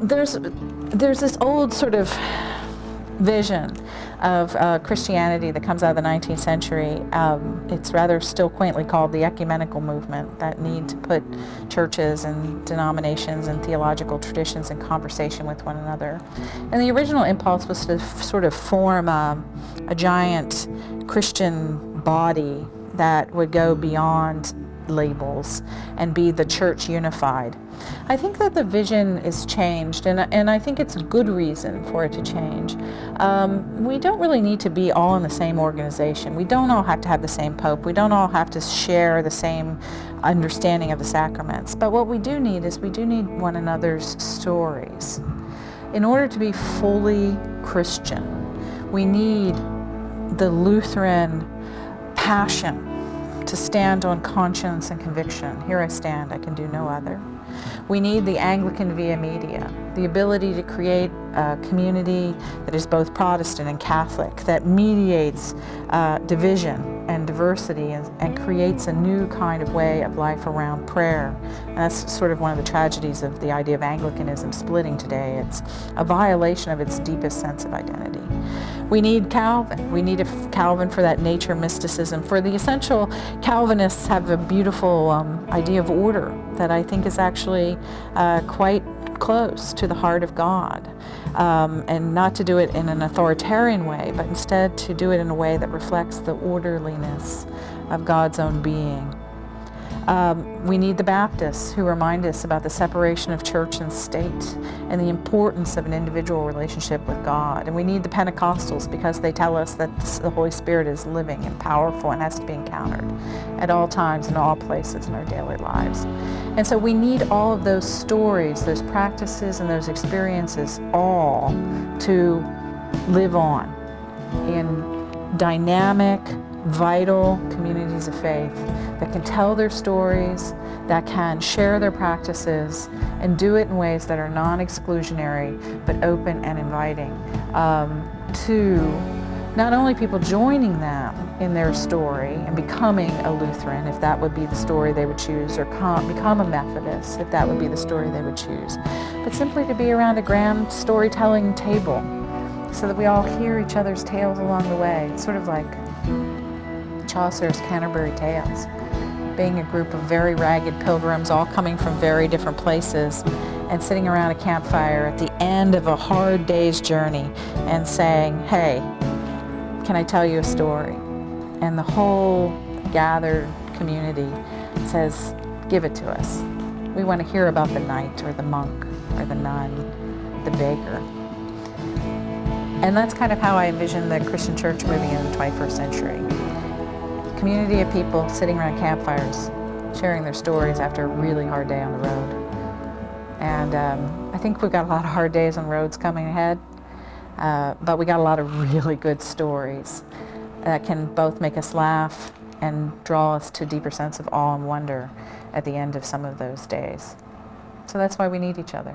There's this old sort of vision of Christianity that comes out of the 19th century. It's rather still quaintly called the ecumenical movement, that need to put churches and denominations and theological traditions in conversation with one another. And the original impulse was to sort of form a giant Christian body that would go beyond labels and be the church unified. I think that the vision is changed, and I think it's a good reason for it to change. We don't really need to be all in the same organization. We don't all have to have the same pope. We don't all have to share the same understanding of the sacraments. But what we do need is we do need one another's stories. In order to be fully Christian, we need the Lutheran Passion to stand on conscience and conviction. Here I stand, I can do no other. We need the Anglican Via media, the ability to create a community that is both Protestant and Catholic, that mediates division and diversity and creates a new kind of way of life around prayer. And that's sort of one of the tragedies of the idea of Anglicanism splitting today. It's a violation of its deepest sense of identity. We need Calvin. We need a Calvin for that nature mysticism. For the essential, Calvinists have a beautiful idea of order that I think is actually quite close to the heart of God. And not to do it in an authoritarian way, but instead to do it in a way that reflects the orderliness of God's own being. We need the Baptists, who remind us about the separation of church and state and the importance of an individual relationship with God. And we need the Pentecostals, because they tell us that the Holy Spirit is living and powerful and has to be encountered at all times and all places in our daily lives. And so we need all of those stories, those practices, and those experiences all to live on in dynamic, vital communities of faith that can tell their stories, that can share their practices, and do it in ways that are non-exclusionary but open and inviting to not only people joining them in their story and becoming a Lutheran, if that would be the story they would choose, or become a Methodist, if that would be the story they would choose, but simply to be around a grand storytelling table so that we all hear each other's tales along the way. It's sort of like Chaucer's Canterbury Tales, being a group of very ragged pilgrims all coming from very different places and sitting around a campfire at the end of a hard day's journey and saying, "Hey, can I tell you a story?" And the whole gathered community says, "Give it to us. We want to hear about the knight or the monk or the nun, the baker." And that's kind of how I envision the Christian church moving in the 21st century. Community of people sitting around campfires, sharing their stories after a really hard day on the road. And I think we've got a lot of hard days on roads coming ahead, but we got a lot of really good stories that can both make us laugh and draw us to a deeper sense of awe and wonder at the end of some of those days. So that's why we need each other.